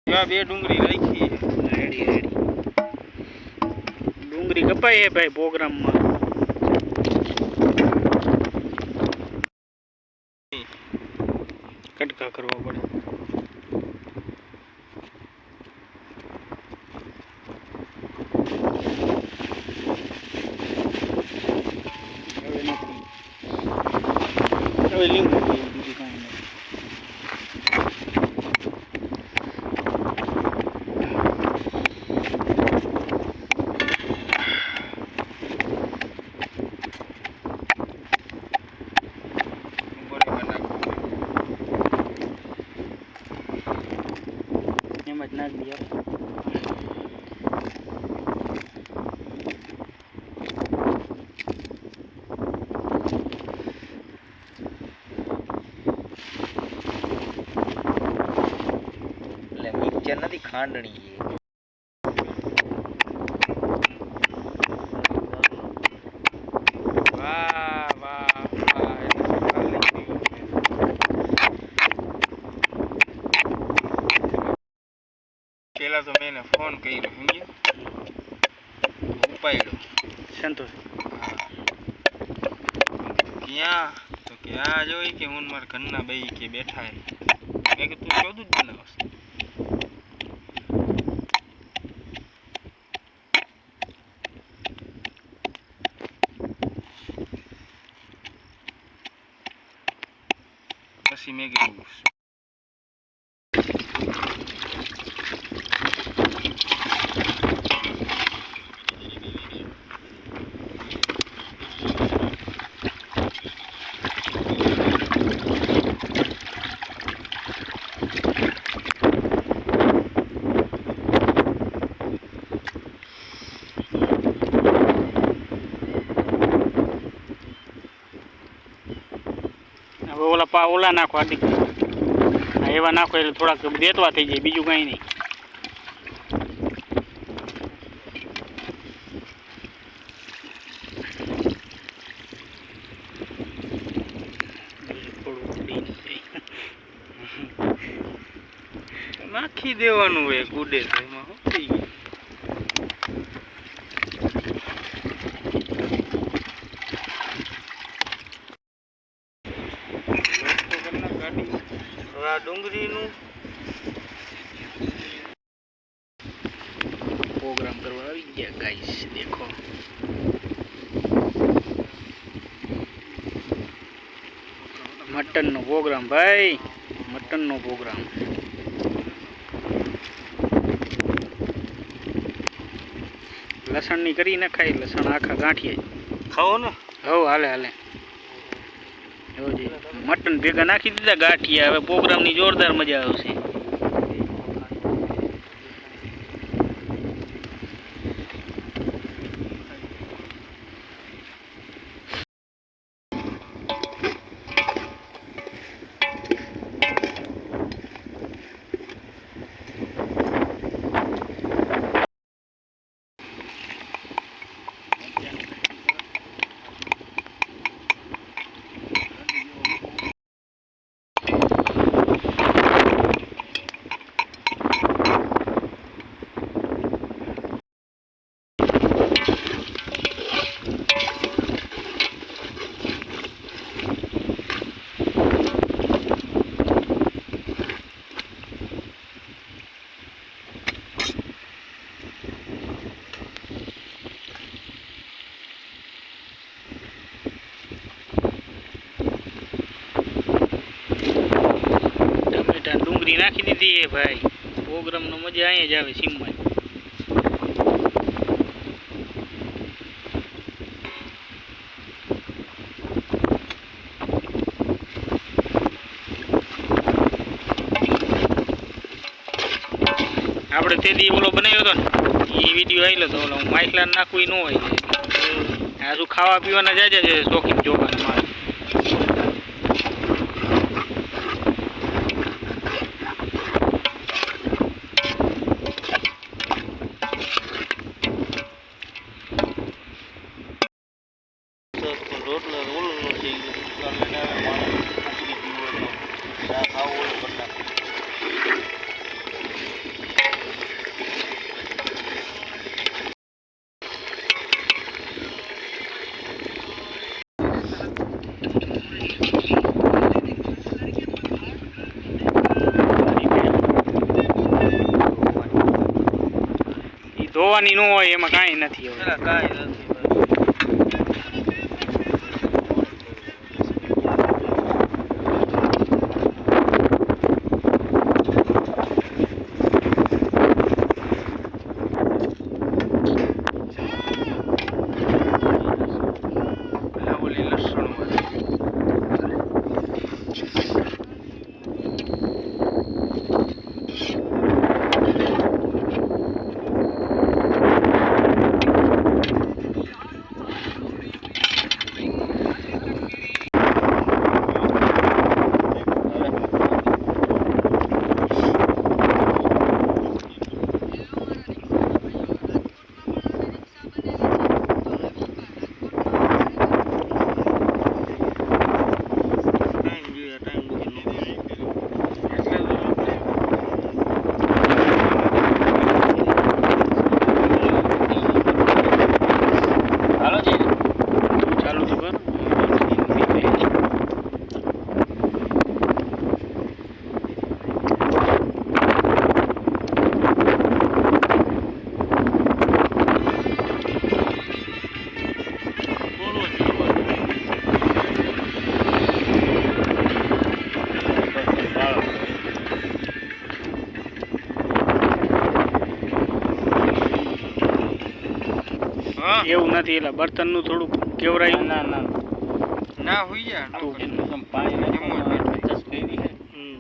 બે ડુંગળી રાખી ready ready ડુંગળી કપાઈ હે ભાઈ પ્રોગ્રામમાં કટકા કરવા પડે હવે લીંબુ બીજું કાંઈ નહીં એમ જ નાખી દઈએ એટલે મિક્સર નથી ખાંડણી છે વાહ વાહ વાહ પેલા તો મેં ફોન કર્યો સમજ્યો ઉપાડ્યો સંતોષ ક્યાં તો કે આ જોઈ કે હું મારા ઘરના બે કે બેઠા હે મેં કે તું ચોદું જ બનાવસ પછી મેં કીધું ઓલા નાખો આદિ એવા નાખો એટલે થોડાક દેતવા થઈ જાય બીજું કાંઈ નહીં નાખી દેવાનું હોય ગુડે તો એમાં શું થઈ ગયું આ ડુંગળીનું પ્રોગ્રામ કરવા આવી ગયા ગાઈસ દેખો મટનનો પ્રોગ્રામ ભાઈ મટનનો પ્રોગ્રામ લસણની કરી નખાય લસણ આખા ગાંઠીએ ખાઓ ને હવ હાલે હાલે મટન ભેગા નાખી દીધા ગાંઠિયા હવે પ્રોગ્રામની જોરદાર મજા આવશે ડુંગળી નાખી દીધી હે ભાઈ પ્રોગ્રામનો મજા અહીંયા જ આવે સીમમાં આપણે તે દી ઓલો બનાવ્યો હતો ને એ વિડીયો આવેલો તો ઓલો માઇકલાન નાખવું ન હોય આ શું ખાવા પીવાના જાય છે શોખીન જોવાનું મારે ધોવાની ન હોય એમાં કાંઈ નથી હવે. પેલા કાંઈ નથી બસ. પેલા ઓલી લસણ વાળી. ચાલુ તો કર. હા એવું નથી એટલે બર્તનનું થોડુંક કેવરાયું. ના હોય યાર તું એમ જ બેઠા. હમ.